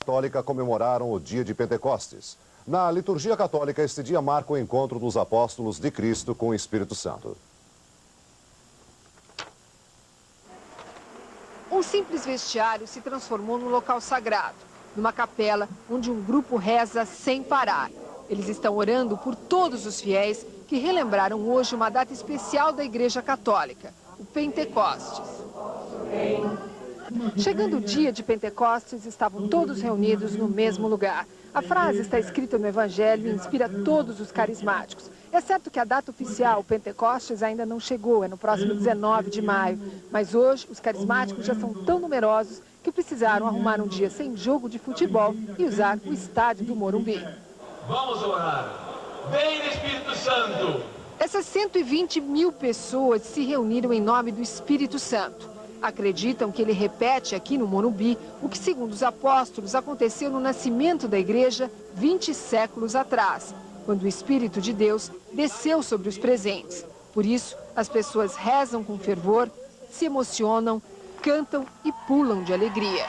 Católica comemoraram o dia de Pentecostes. Na liturgia católica, este dia marca o encontro dos apóstolos de Cristo com o Espírito Santo. Um simples vestiário se transformou num local sagrado, numa capela onde um grupo reza sem parar. Eles estão orando por todos os fiéis que relembraram hoje uma data especial da Igreja Católica, o Pentecostes. Chegando o dia de Pentecostes, estavam todos reunidos no mesmo lugar. A frase está escrita no Evangelho e inspira todos os carismáticos. É certo que a data oficial, Pentecostes, ainda não chegou, é no próximo 19 de maio. Mas hoje, os carismáticos já são tão numerosos que precisaram arrumar um dia sem jogo de futebol e usar o estádio do Morumbi. Vamos orar. Vem, Espírito Santo! Essas 120 mil pessoas se reuniram em nome do Espírito Santo. Acreditam que ele repete aqui no Morumbi o que, segundo os apóstolos, aconteceu no nascimento da igreja 20 séculos atrás, quando o Espírito de Deus desceu sobre os presentes. Por isso, as pessoas rezam com fervor, se emocionam, cantam e pulam de alegria.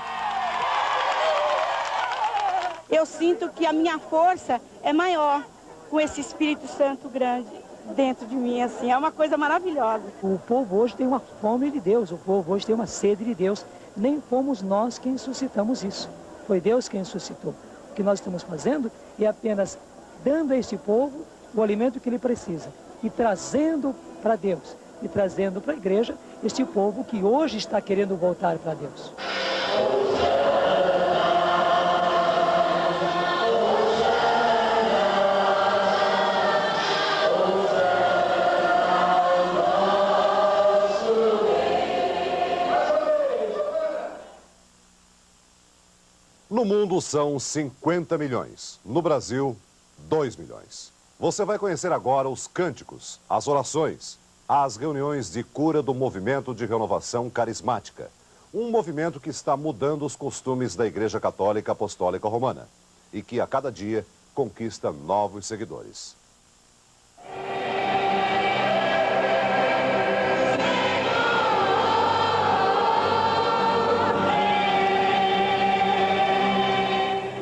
Eu sinto que a minha força é maior com esse Espírito Santo grande dentro de mim, assim, é uma coisa maravilhosa. O povo hoje tem uma fome de Deus, o povo hoje tem uma sede de Deus. Nem fomos nós quem suscitamos isso, foi Deus quem suscitou. O que nós estamos fazendo é apenas dando a este povo o alimento que ele precisa e trazendo para Deus, e trazendo para a igreja este povo que hoje está querendo voltar para Deus. No mundo são 50 milhões. No Brasil, 2 milhões. Você vai conhecer agora os cânticos, as orações, as reuniões de cura do movimento de renovação carismática. Um movimento que está mudando os costumes da Igreja Católica Apostólica Romana e que a cada dia conquista novos seguidores.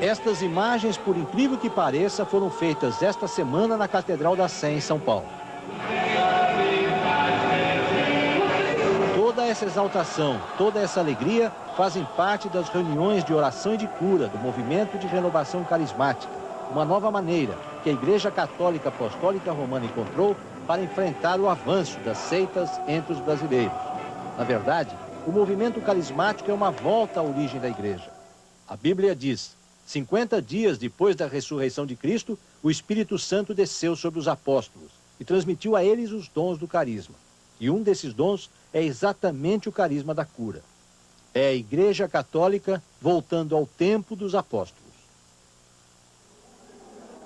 Estas imagens, por incrível que pareça, foram feitas esta semana na Catedral da Sé, em São Paulo. Toda essa exaltação, toda essa alegria fazem parte das reuniões de oração e de cura do movimento de renovação carismática, uma nova maneira que a Igreja Católica Apostólica Romana encontrou para enfrentar o avanço das seitas entre os brasileiros. Na verdade, o movimento carismático é uma volta à origem da Igreja. A Bíblia diz: 50 dias depois da ressurreição de Cristo, o Espírito Santo desceu sobre os apóstolos e transmitiu a eles os dons do carisma. E um desses dons é exatamente o carisma da cura. É a Igreja Católica voltando ao tempo dos apóstolos.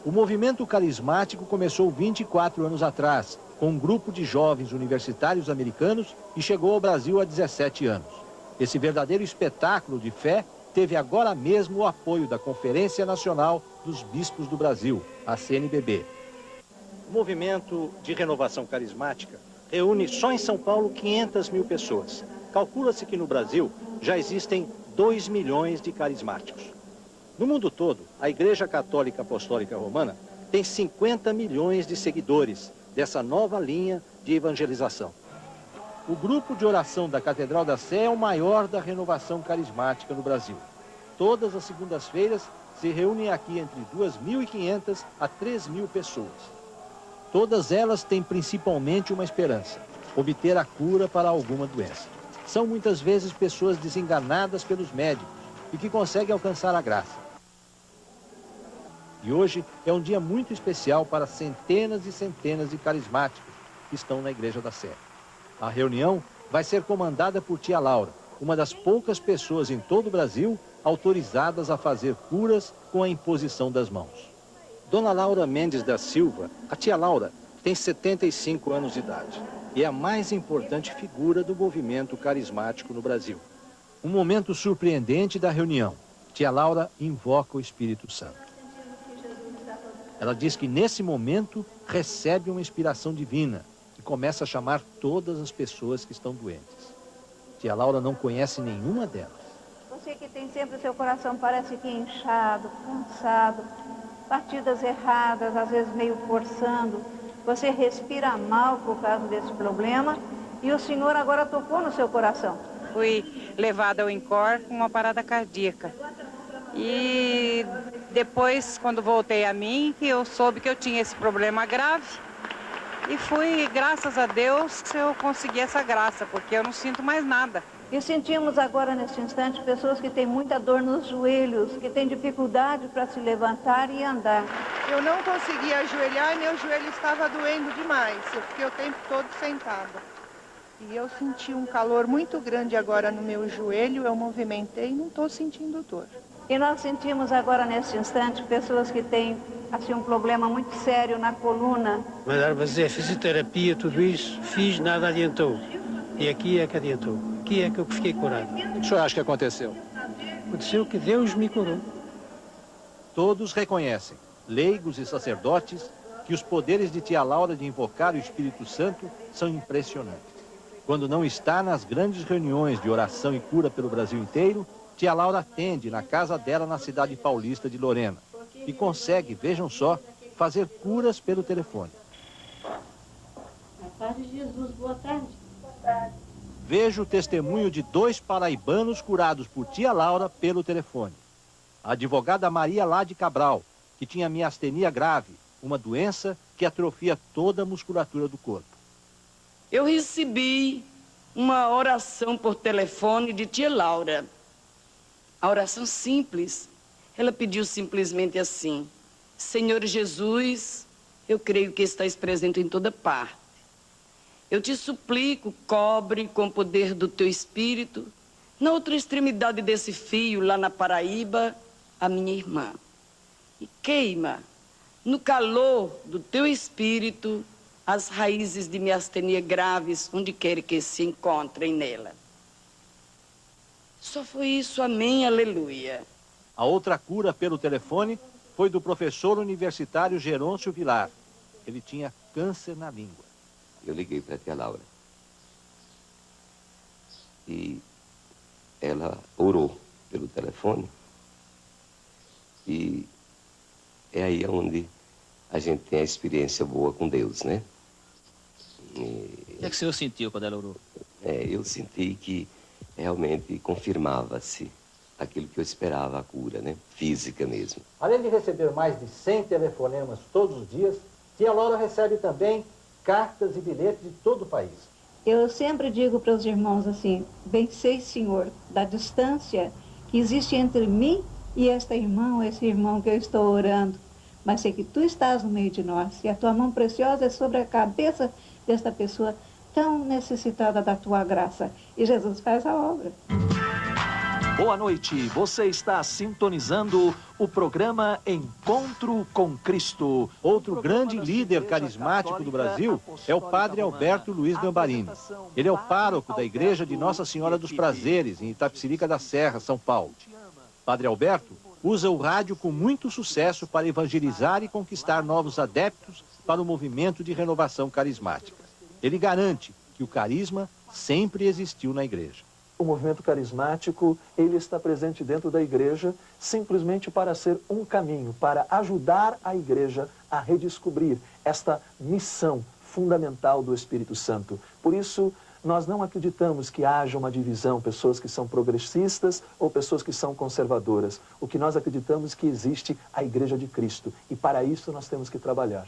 O movimento carismático começou 24 anos atrás, com um grupo de jovens universitários americanos e chegou ao Brasil há 17 anos. Esse verdadeiro espetáculo de fé teve agora mesmo o apoio da Conferência Nacional dos Bispos do Brasil, a CNBB. O movimento de renovação carismática reúne só em São Paulo 500 mil pessoas. Calcula-se que no Brasil já existem 2 milhões de carismáticos. No mundo todo, a Igreja Católica Apostólica Romana tem 50 milhões de seguidores dessa nova linha de evangelização. O grupo de oração da Catedral da Sé é o maior da renovação carismática no Brasil. Todas as segundas-feiras se reúnem aqui entre 2.500 a 3.000 pessoas. Todas elas têm principalmente uma esperança: obter a cura para alguma doença. São muitas vezes pessoas desenganadas pelos médicos e que conseguem alcançar a graça. E hoje é um dia muito especial para centenas e centenas de carismáticos que estão na Igreja da Sé. A reunião vai ser comandada por tia Laura, uma das poucas pessoas em todo o Brasil autorizadas a fazer curas com a imposição das mãos. Dona Laura Mendes da Silva, a tia Laura, tem 75 anos de idade e é a mais importante figura do movimento carismático no Brasil. Um momento surpreendente da reunião. Tia Laura invoca o Espírito Santo. Ela diz que nesse momento recebe uma inspiração divina e começa a chamar todas as pessoas que estão doentes. Tia Laura não conhece nenhuma delas. Você que tem sempre o seu coração parece que inchado, cansado, batidas erradas, às vezes meio forçando. Você respira mal por causa desse problema e o Senhor agora tocou no seu coração. Fui levada ao INCOR com uma parada cardíaca. E depois, quando voltei a mim, eu soube que eu tinha esse problema grave. E fui, graças a Deus, eu consegui essa graça, porque eu não sinto mais nada. E sentimos agora, neste instante, pessoas que têm muita dor nos joelhos, que têm dificuldade para se levantar e andar. Eu não conseguia ajoelhar e meu joelho estava doendo demais. Eu fiquei o tempo todo sentada. E eu senti um calor muito grande agora no meu joelho, eu movimentei e não estou sentindo dor. E nós sentimos agora, neste instante, pessoas que têm assim, um problema muito sério na coluna. Mandaram fazer fisioterapia, tudo isso, fiz, nada adiantou. E aqui é que adiantou. Aqui é que eu fiquei curado. O que o senhor acha que aconteceu? Aconteceu que Deus me curou. Todos reconhecem, leigos e sacerdotes, que os poderes de tia Laura de invocar o Espírito Santo são impressionantes. Quando não está nas grandes reuniões de oração e cura pelo Brasil inteiro, tia Laura atende na casa dela na cidade paulista de Lorena e consegue, vejam só, fazer curas pelo telefone. Boa tarde, Jesus. Boa tarde. Veja o testemunho de 2 paraibanos curados por tia Laura pelo telefone. A advogada Maria Lade Cabral, que tinha miastenia grave, uma doença que atrofia toda a musculatura do corpo. Eu recebi uma oração por telefone de tia Laura. A oração simples. Ela pediu simplesmente assim: Senhor Jesus, eu creio que estás presente em toda parte. Eu te suplico, cobre com o poder do teu Espírito, na outra extremidade desse fio, lá na Paraíba, a minha irmã. E queima, no calor do teu Espírito, as raízes de miastenia graves, onde quer que se encontrem nela. Só foi isso, amém, aleluia. A outra cura pelo telefone foi do professor universitário Gerôncio Vilar. Ele tinha câncer na língua. Eu liguei para a tia Laura e ela orou pelo telefone e é aí onde a gente tem a experiência boa com Deus, né? O que é que o senhor sentiu quando ela orou? Eu senti que realmente confirmava-se aquilo que eu esperava, a cura, né? Física mesmo. Além de receber mais de 100 telefonemas todos os dias, tia Laura recebe também cartas e bilhetes de todo o país. Eu sempre digo para os irmãos assim: bem sei, Senhor, da distância que existe entre mim e esta irmã ou esse irmão que eu estou orando, mas sei que tu estás no meio de nós e a tua mão preciosa é sobre a cabeça desta pessoa tão necessitada da tua graça. E Jesus faz a obra. Boa noite, você está sintonizando o programa Encontro com Cristo. Outro grande líder carismático do Brasil é o padre Alberto Luiz Gambarini. Ele é o pároco da igreja de Nossa Senhora dos Prazeres, em Itapecerica da Serra, São Paulo. Padre Alberto usa o rádio com muito sucesso para evangelizar e conquistar novos adeptos para o movimento de renovação carismática. Ele garante que o carisma sempre existiu na igreja. O movimento carismático, ele está presente dentro da igreja simplesmente para ser um caminho, para ajudar a igreja a redescobrir esta missão fundamental do Espírito Santo. Por isso, nós não acreditamos que haja uma divisão, pessoas que são progressistas ou pessoas que são conservadoras. O que nós acreditamos é que existe a Igreja de Cristo e para isso nós temos que trabalhar.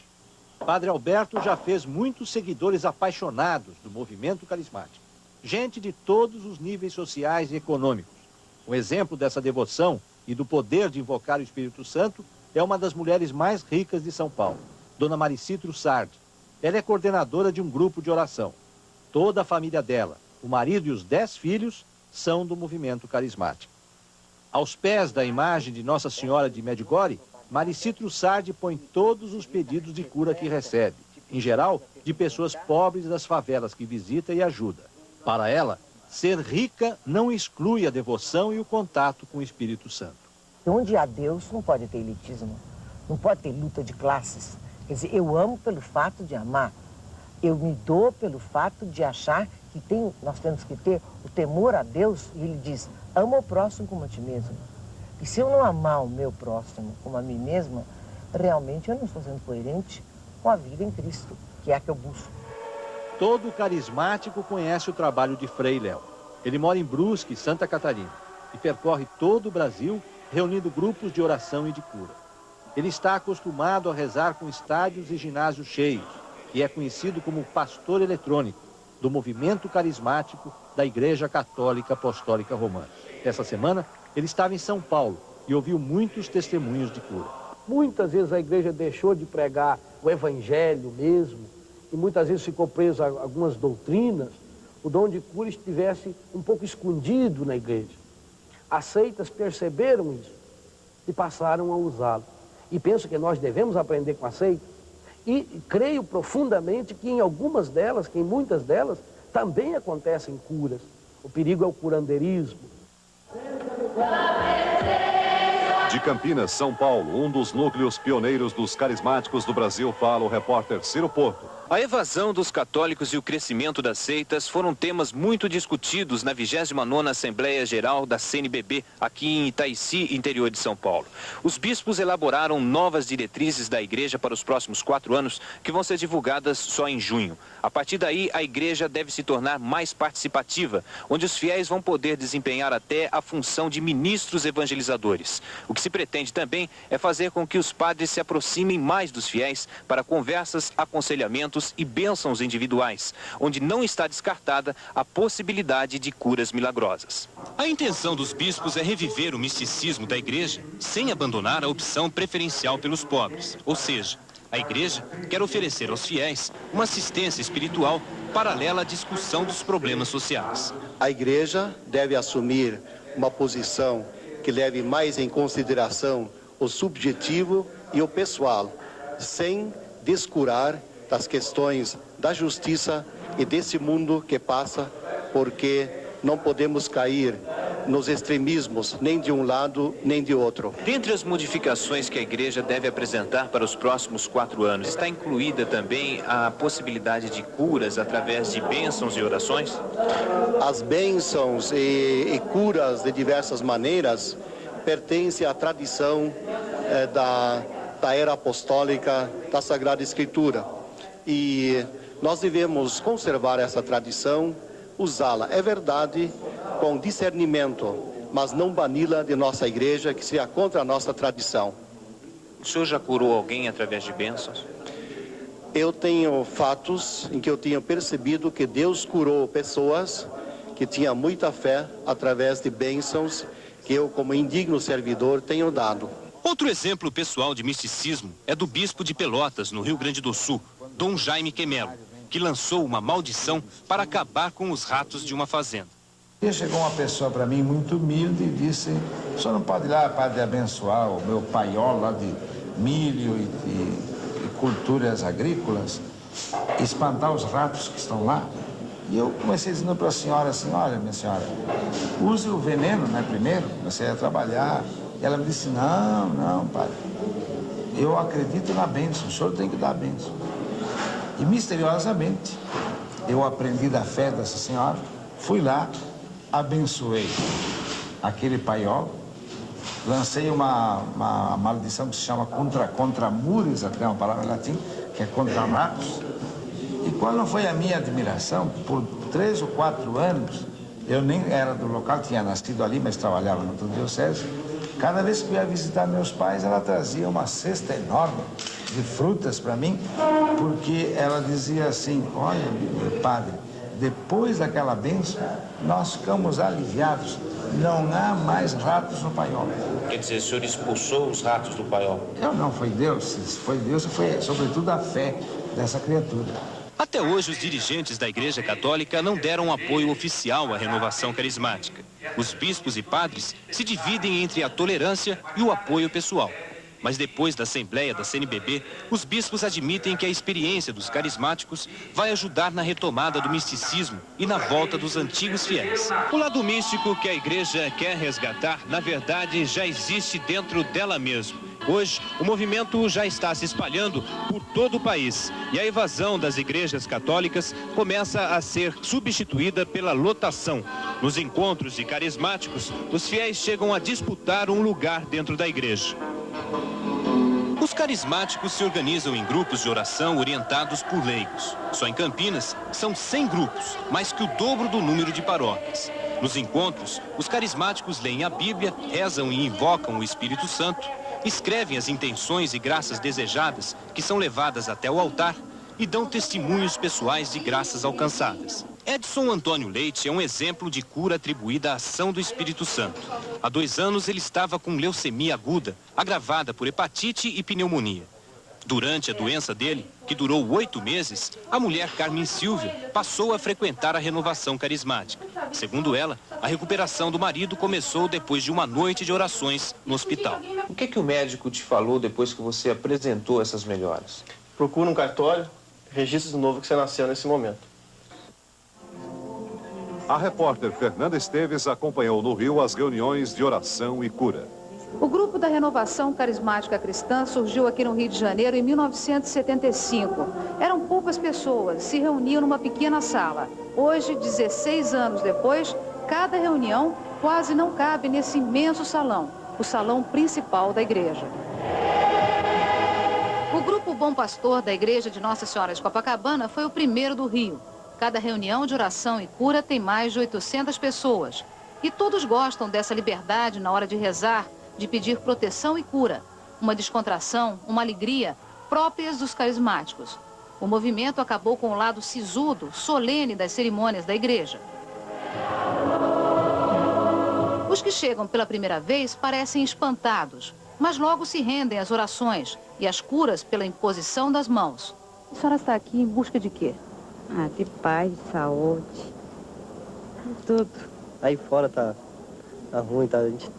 Padre Alberto já fez muitos seguidores apaixonados do movimento carismático. Gente de todos os níveis sociais e econômicos. Um exemplo dessa devoção e do poder de invocar o Espírito Santo é uma das mulheres mais ricas de São Paulo, Dona Maricitro Sardi. Ela é coordenadora de um grupo de oração. Toda a família dela, o marido e os 10 filhos, são do movimento carismático. Aos pés da imagem de Nossa Senhora de Medjugorje, Maricitro Sardi põe todos os pedidos de cura que recebe, em geral, de pessoas pobres das favelas que visita e ajuda. Para ela, ser rica não exclui a devoção e o contato com o Espírito Santo. Onde há Deus, não pode ter elitismo, não pode ter luta de classes. Quer dizer, eu amo pelo fato de amar. Eu me dou pelo fato de achar nós temos que ter o temor a Deus, e ele diz, ama o próximo como a ti mesmo. E se eu não amar o meu próximo como a mim mesma, realmente eu não estou sendo coerente com a vida em Cristo, que é a que eu busco. Todo carismático conhece o trabalho de Frei Léo. Ele mora em Brusque, Santa Catarina, e percorre todo o Brasil, reunindo grupos de oração e de cura. Ele está acostumado a rezar com estádios e ginásios cheios, e é conhecido como pastor eletrônico do movimento carismático da Igreja Católica Apostólica Romana. Essa semana, ele estava em São Paulo e ouviu muitos testemunhos de cura. Muitas vezes a igreja deixou de pregar o evangelho mesmo, e muitas vezes ficou preso a algumas doutrinas, o dom de cura estivesse um pouco escondido na igreja. As seitas perceberam isso e passaram a usá-lo. E penso que nós devemos aprender com a seita, e creio profundamente que em algumas delas, que em muitas delas, também acontecem curas. O perigo é o curandeirismo. De Campinas, São Paulo, um dos núcleos pioneiros dos carismáticos do Brasil, fala o repórter Ciro Porto. A evasão dos católicos e o crescimento das seitas foram temas muito discutidos na 29ª Assembleia Geral da CNBB, aqui em Itaici, interior de São Paulo. Os bispos elaboraram novas diretrizes da igreja para os próximos 4 anos, que vão ser divulgadas só em junho. A partir daí, a igreja deve se tornar mais participativa, onde os fiéis vão poder desempenhar até a função de ministros evangelizadores. O que se pretende também é fazer com que os padres se aproximem mais dos fiéis para conversas, aconselhamentos e bênçãos individuais, onde não está descartada a possibilidade de curas milagrosas. A intenção dos bispos é reviver o misticismo da igreja sem abandonar a opção preferencial pelos pobres, ou seja, a igreja quer oferecer aos fiéis uma assistência espiritual paralela à discussão dos problemas sociais. A igreja deve assumir uma posição que leve mais em consideração o subjetivo e o pessoal, sem descurar das questões da justiça e desse mundo que passa, porque não podemos cair nos extremismos, nem de um lado, nem de outro. Dentre as modificações que a igreja deve apresentar para os próximos 4 anos, está incluída também a possibilidade de curas através de bênçãos e orações? As bênçãos e curas de diversas maneiras pertencem à tradição da era apostólica da Sagrada Escritura. E nós devemos conservar essa tradição, usá-la, é verdade, com discernimento, mas não bani-la de nossa igreja, que seja contra a nossa tradição. O senhor já curou alguém através de bênçãos? Eu tenho fatos em que eu tenho percebido que Deus curou pessoas que tinham muita fé através de bênçãos que eu, como indigno servidor, tenho dado. Outro exemplo pessoal de misticismo é do bispo de Pelotas, no Rio Grande do Sul, Dom Jaime Quemelo, que lançou uma maldição para acabar com os ratos de uma fazenda. E chegou uma pessoa para mim muito humilde e disse: o senhor não pode ir lá, padre, abençoar o meu paiol lá de milho e culturas agrícolas, espantar os ratos que estão lá? E eu comecei dizendo para a senhora assim: olha, minha senhora, use o veneno, né, primeiro, comecei a trabalhar. E ela me disse: não, padre, eu acredito na bênção, o senhor tem que dar a bênção. E misteriosamente, eu aprendi da fé dessa senhora, fui lá, abençoei aquele paiol, lancei uma maldição que se chama contra mures, até uma palavra em latim, que é contra ratos. E qual não foi a minha admiração? Por 3 ou 4 anos, eu nem era do local, tinha nascido ali, mas trabalhava no diocese. Cada vez que eu ia visitar meus pais, ela trazia uma cesta enorme de frutas para mim, porque ela dizia assim: olha, meu padre, depois daquela bênção, nós ficamos aliviados, não há mais ratos no paiol. Quer dizer, o senhor expulsou os ratos do paiol? Eu não, foi Deus, foi sobretudo a fé dessa criatura. Até hoje, os dirigentes da Igreja Católica não deram apoio oficial à renovação carismática. Os bispos e padres se dividem entre a tolerância e o apoio pessoal. Mas depois da Assembleia da CNBB, os bispos admitem que a experiência dos carismáticos vai ajudar na retomada do misticismo e na volta dos antigos fiéis. O lado místico que a Igreja quer resgatar, na verdade, já existe dentro dela mesma. Hoje, o movimento já está se espalhando por todo o país e a evasão das igrejas católicas começa a ser substituída pela lotação. Nos encontros de carismáticos, os fiéis chegam a disputar um lugar dentro da igreja. Os carismáticos se organizam em grupos de oração orientados por leigos. Só em Campinas são 100 grupos, mais que o dobro do número de paróquias. Nos encontros, os carismáticos leem a Bíblia, rezam e invocam o Espírito Santo, escrevem as intenções e graças desejadas que são levadas até o altar e dão testemunhos pessoais de graças alcançadas. Edson Antônio Leite é um exemplo de cura atribuída à ação do Espírito Santo. Há 2 anos ele estava com leucemia aguda, agravada por hepatite e pneumonia. Durante a doença dele, que durou 8 meses, a mulher Carmen Silvia passou a frequentar a renovação carismática. Segundo ela, a recuperação do marido começou depois de uma noite de orações no hospital. O que o médico te falou depois que você apresentou essas melhoras? Procura um cartório, registra de novo que você nasceu nesse momento. A repórter Fernanda Esteves acompanhou no Rio as reuniões de oração e cura. O grupo da Renovação Carismática Cristã surgiu aqui no Rio de Janeiro em 1975. Eram poucas pessoas, se reuniam numa pequena sala. Hoje, 16 anos depois, cada reunião quase não cabe nesse imenso salão, o salão principal da igreja. O Grupo Bom Pastor da Igreja de Nossa Senhora de Copacabana foi o primeiro do Rio. Cada reunião de oração e cura tem mais de 800 pessoas. E todos gostam dessa liberdade na hora de rezar, de pedir proteção e cura. Uma descontração, uma alegria próprias dos carismáticos. O movimento acabou com o lado sisudo, solene das cerimônias da igreja. Os que chegam pela primeira vez parecem espantados, mas logo se rendem às orações e às curas pela imposição das mãos. A senhora está aqui em busca de quê? De paz, de saúde, tudo. Aí fora tá ruim, a gente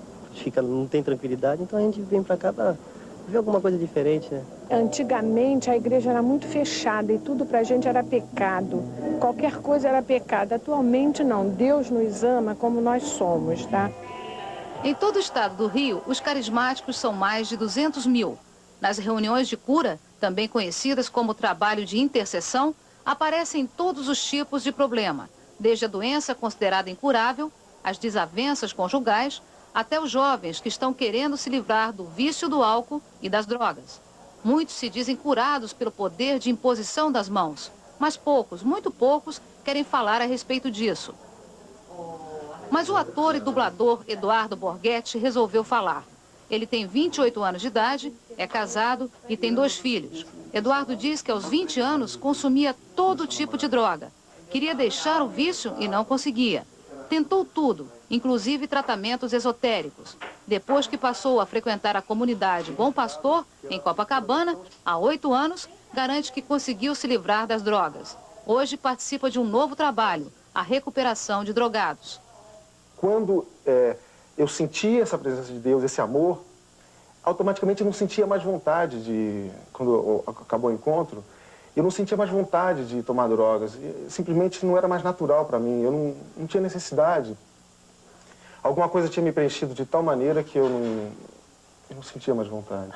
não tem tranquilidade, então a gente vem pra cá pra ver alguma coisa diferente, né? Antigamente a igreja era muito fechada e tudo pra gente era pecado. Qualquer coisa era pecado. Atualmente não, Deus nos ama como nós somos, tá? Em todo o estado do Rio, os carismáticos são mais de 200 mil. Nas reuniões de cura, também conhecidas como trabalho de intercessão, aparecem todos os tipos de problema, desde a doença considerada incurável, as desavenças conjugais, até os jovens que estão querendo se livrar do vício do álcool e das drogas. Muitos se dizem curados pelo poder de imposição das mãos, mas poucos, muito poucos, querem falar a respeito disso. Mas o ator e dublador Eduardo Borghetti resolveu falar. Ele tem 28 anos de idade, é casado e tem 2 filhos. Eduardo diz que aos 20 anos consumia todo tipo de droga. Queria deixar o vício e não conseguia. Tentou tudo, inclusive tratamentos esotéricos. Depois que passou a frequentar a comunidade Bom Pastor, em Copacabana, há 8 anos, garante que conseguiu se livrar das drogas. Hoje participa de um novo trabalho, a recuperação de drogados. Quando eu sentia essa presença de Deus, esse amor, automaticamente eu não sentia mais vontade de, quando acabou o encontro, eu não sentia mais vontade de tomar drogas. Simplesmente não era mais natural para mim, eu não tinha necessidade. Alguma coisa tinha me preenchido de tal maneira que eu não sentia mais vontade.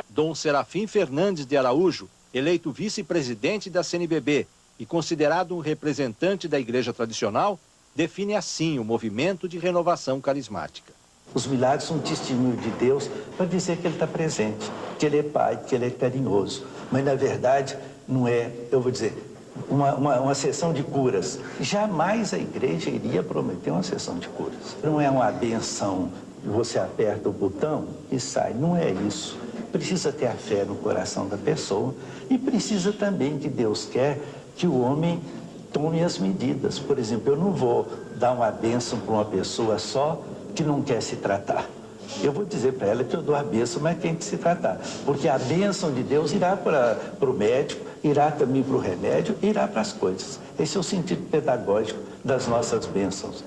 Dom Serafim Fernandes de Araújo, eleito vice-presidente da CNBB e considerado um representante da igreja tradicional, define assim o movimento de renovação carismática. Os milagres são um testemunho de Deus para dizer que Ele está presente, que Ele é Pai, que Ele é carinhoso. Mas, na verdade, não é, eu vou dizer, uma sessão de curas. Jamais a igreja iria prometer uma sessão de curas. Não é uma benção, você aperta o botão e sai. Não é isso. Precisa ter a fé no coração da pessoa e precisa também que Deus quer que o homem tome as medidas. Por exemplo, eu não vou dar uma bênção para uma pessoa só que não quer se tratar. Eu vou dizer para ela que eu dou a bênção, mas tem que se tratar. Porque a bênção de Deus irá para o médico, irá também para o remédio, irá para as coisas. Esse é o sentido pedagógico das nossas bênçãos.